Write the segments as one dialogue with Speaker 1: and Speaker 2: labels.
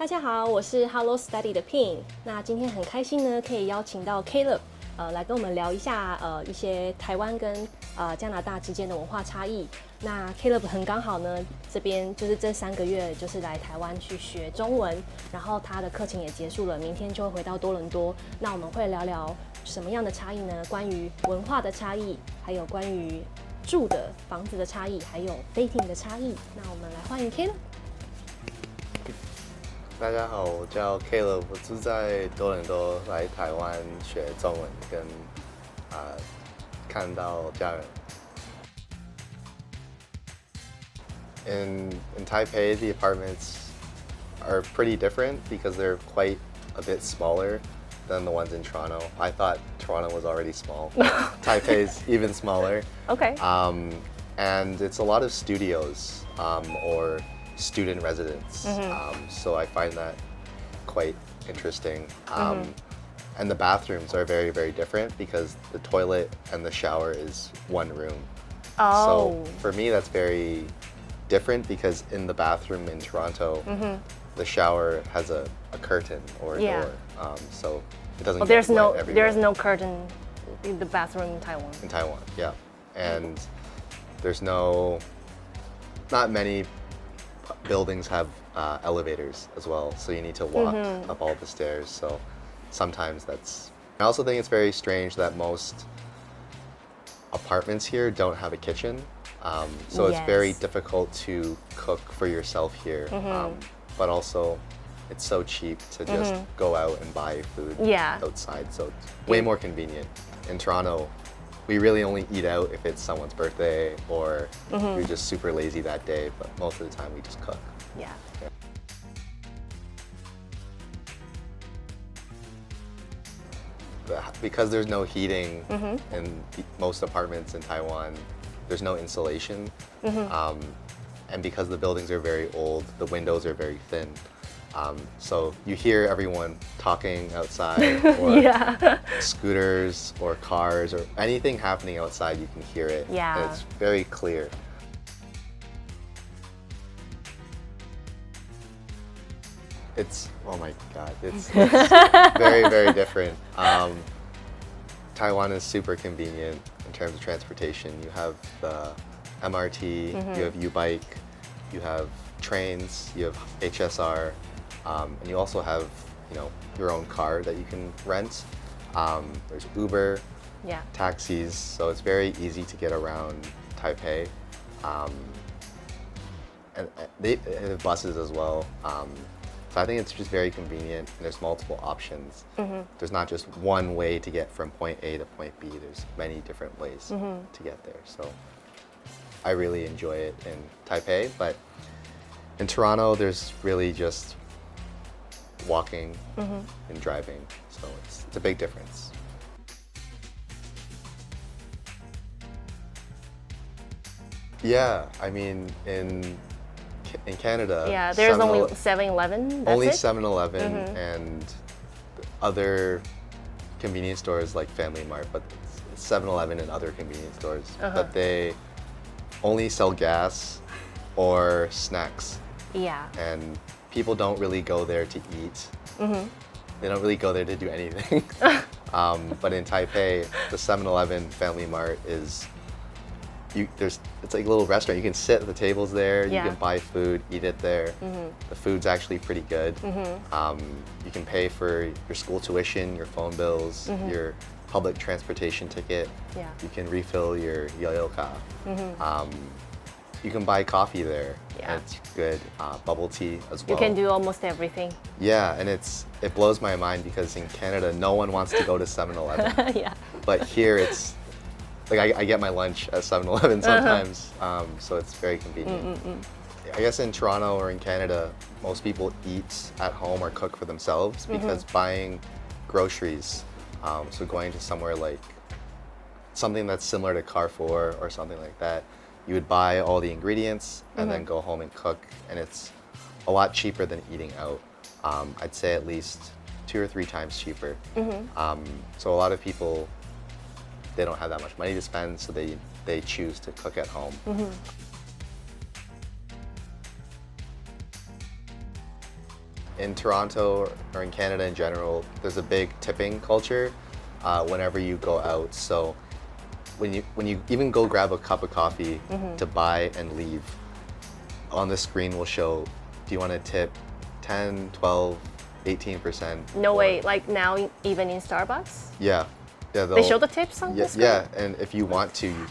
Speaker 1: 大家好，我是 Hello Study 的 Ping。那今天很开心呢，可以邀请到 Caleb，来跟我们聊一下一些台湾跟加拿大之间的文化差异。那 Caleb 很刚好呢，这边就是这3个月就是来台湾去学中文，然后他的课程也结束了，明天就会回到多伦多。那我们会聊聊什么样的差异呢？关于文化的差异，还有关于住的房子的差异，还有 dating 的差异。那我们来欢迎 Caleb。
Speaker 2: 大家好，我叫 Caleb， 我住在多伦多，来台湾学中文跟看到家人。In Taipei, the apartments are pretty different because they're quite a bit smaller than the ones in Toronto. I thought Toronto was already small. Taipei's even smaller.
Speaker 1: Okay.
Speaker 2: And it's a lot of studios or student residence. So I find that quite interesting. And the bathrooms are very, very different because the toilet and the shower is one room.
Speaker 1: Oh.
Speaker 2: So for me, that's very different because in the bathroom in Toronto, the shower has a curtain or a door. So it doesn't get wet everywhere.
Speaker 1: There's no curtain in the bathroom in Taiwan.
Speaker 2: In Taiwan, yeah. And there's not many buildings have elevators as well, so you need to walk up all the stairs. So sometimes I also think it's very strange that most apartments here don't have a kitchen. So it's very difficult to cook for yourself here. But also, it's so cheap to just go out and buy food outside. So it's way more convenient. In Toronto, we really only eat out if it's someone's birthday or you're just super lazy that day, but most of the time we just cook.
Speaker 1: Yeah.
Speaker 2: Because there's no heating in most apartments in Taiwan, there's no insulation. And because the buildings are very old, the windows are very thin. So you hear everyone talking outside or scooters or cars or anything happening outside, you can hear it.
Speaker 1: Yeah.
Speaker 2: And it's very clear. Oh my God, it's very, very different. Taiwan is super convenient in terms of transportation. You have the MRT, you have U-Bike, you have trains, you have HSR, and you also have, your own car that you can rent. There's Uber, taxis, so it's very easy to get around Taipei. And they have buses as well. So I think it's just very convenient, and there's multiple options. There's not just one way to get from point A to point B. There's many different ways to get there. So I really enjoy it in Taipei, but in Toronto, there's really just walking and driving. So it's a big difference. Yeah, I mean, in Canada,
Speaker 1: there's only 7-Eleven.
Speaker 2: Only 7-Eleven and other convenience stores like Family Mart, but 7-Eleven and other convenience stores. But they only sell gas or snacks.
Speaker 1: Yeah.
Speaker 2: And people don't really go there to eat. They don't really go there to do anything. But in Taipei, the 7-Eleven Family Mart is it's like a little restaurant. You can sit at the tables there, you can buy food, eat it there. The food's actually pretty good. You can pay for your school tuition, your phone bills, your public transportation ticket. You can refill your yoyoka. You can buy coffee there. And it's good. Bubble tea as well.
Speaker 1: You can do almost everything.
Speaker 2: Yeah, and it blows my mind because in Canada, no one wants to go to 7-Eleven. But here it's like I get my lunch at 7-Eleven sometimes, so it's very convenient. I guess in Toronto or in Canada, most people eat at home or cook for themselves because buying groceries, so going to somewhere like something that's similar to Carrefour or something like that, you would buy all the ingredients and then go home and cook, and it's a lot cheaper than eating out. I'd say at least 2 or 3 times cheaper. So a lot of people, they don't have that much money to spend, so they choose to cook at home. in Toronto or in Canada in general, there's a big tipping culture whenever you go out. So when you even go grab a cup of coffee to buy and leave, on the screen will show, do you want to tip 10, 12, 18%?
Speaker 1: No way, like now even in Starbucks?
Speaker 2: Yeah.
Speaker 1: They show the tips on the screen?
Speaker 2: Yeah, and if you want to, you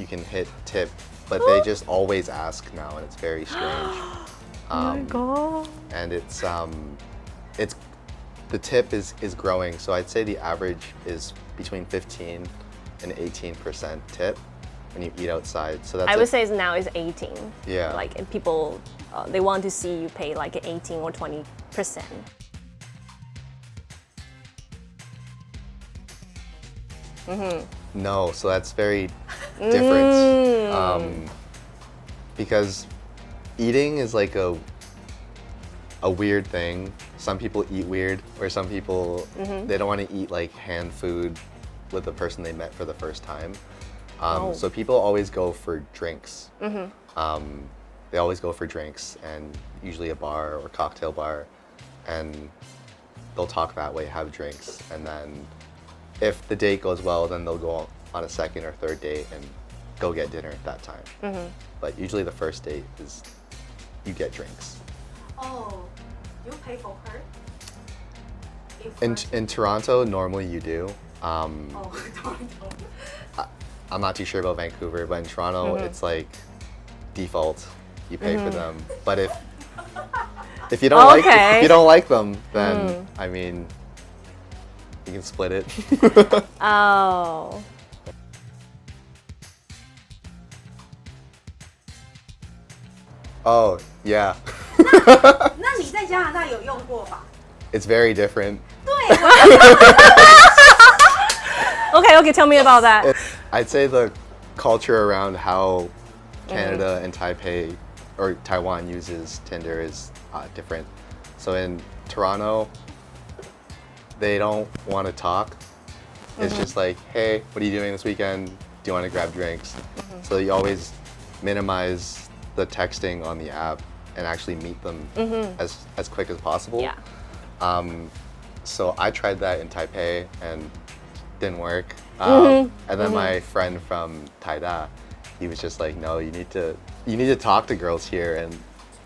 Speaker 2: can hit tip, but they just always ask now, and it's very strange.
Speaker 1: Oh my god.
Speaker 2: And it's the tip is growing, so I'd say the average is between 15 and 18% tip when you eat outside. So that's
Speaker 1: I would say now is 18.
Speaker 2: Yeah.
Speaker 1: Like and people, they want to see you pay like 18 or 20%.
Speaker 2: No, so that's very different. Because eating is like a weird thing. Some people eat weird, or some people they don't want to eat like hand food with the person they met for the first time. So people always go for drinks. They always go for drinks, and usually a bar or cocktail bar, and they'll talk that way, have drinks, and then if the date goes well, then they'll go on a second or third date and go get dinner at that time. But usually the first date is you get drinks.
Speaker 3: Oh, you pay for her?
Speaker 2: In Toronto, normally you do.
Speaker 3: Toronto.
Speaker 2: I'm not too sure about Vancouver, but in Toronto, it's like default. You pay for them. But if you don't if you don't like them, then I mean, you can split it.
Speaker 1: Oh.
Speaker 2: Oh, yeah.
Speaker 3: 那你在加拿大有用过吧？
Speaker 2: It's very different.
Speaker 3: 对。
Speaker 1: Okay, tell me about that.
Speaker 2: I'd say the culture around how Canada and Taipei or Taiwan uses Tinder is different. So in Toronto, they don't want to talk. It's just like, hey, what are you doing this weekend? Do you want to grab drinks? So you always minimize the texting on the app and actually meet them as quick as possible.
Speaker 1: Yeah.
Speaker 2: So I tried that in Taipei and didn't work. And then my friend from Taida, he was just like, no, you need to talk to girls here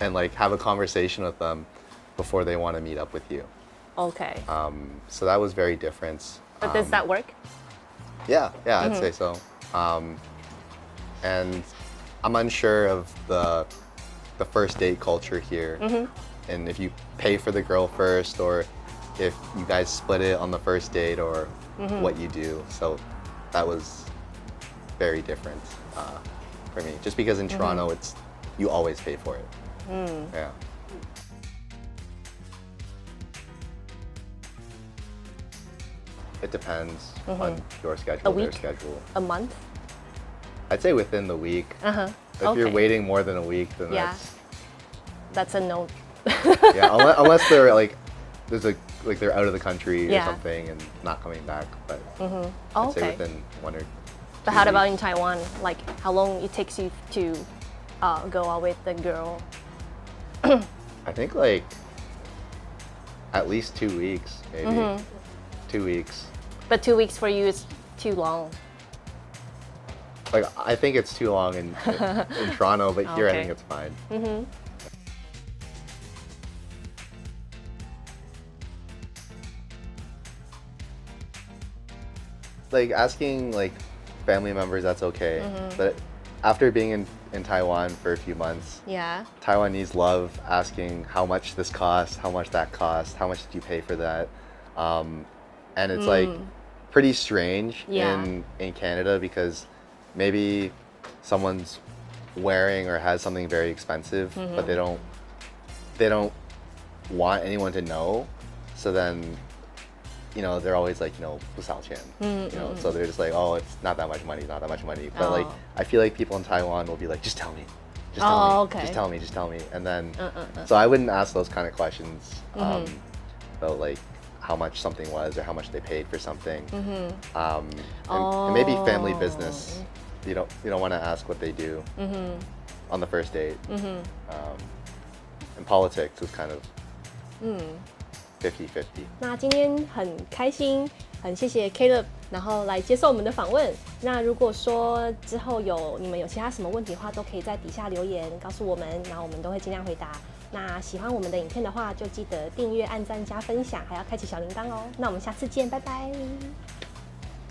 Speaker 2: and like have a conversation with them before they want to meet up with you.
Speaker 1: Okay.
Speaker 2: So that was very different.
Speaker 1: But does that work?
Speaker 2: Yeah, I'd say so. And I'm unsure of the first date culture here, and if you pay for the girl first, or if you guys split it on the first date, or what you do. So that was very different for me. Just because in Toronto, you always pay for it. Yeah. It depends on your schedule, their schedule.
Speaker 1: A month?
Speaker 2: I'd say within the week. If you're waiting more than a week, then
Speaker 1: that's a no.
Speaker 2: Yeah, unless they're like they're out of the country or something and not coming back. But I'd say within 1 or 2
Speaker 1: But how about
Speaker 2: weeks.
Speaker 1: in Taiwan? Like how long it takes you to go out with the girl?
Speaker 2: I think like at least 2 weeks, maybe. 2 weeks.
Speaker 1: But 2 weeks for you is too long.
Speaker 2: Like I think it's too long in Toronto, but here I think it's fine. Like asking like family members, that's okay. But after being in Taiwan for a few months, Taiwanese love asking how much this costs, how much that costs, how much did you pay for that, and it's like pretty strange in Canada because maybe someone's wearing or has something very expensive, but they don't want anyone to know. So then, they're always like, 不少钱, so they're just like, oh, it's not that much money. But like, I feel like people in Taiwan will be like, just tell me, just tell me. And then, so I wouldn't ask those kind of questions about like how much something was or how much they paid for something. And maybe family business. You don't want to ask what they do on the first date. And politics was kind of 50-50.
Speaker 1: 那今天很开心，很谢谢 Caleb， 然后来接受我们的访问。那如果说之后你们有其他什么问题的话，都可以在底下留言告诉我们，然后我们都会尽量回答。那喜欢我们的影片的话，就记得订阅、按赞、加分享，还要开启小铃铛哦。那我们下次见，拜拜。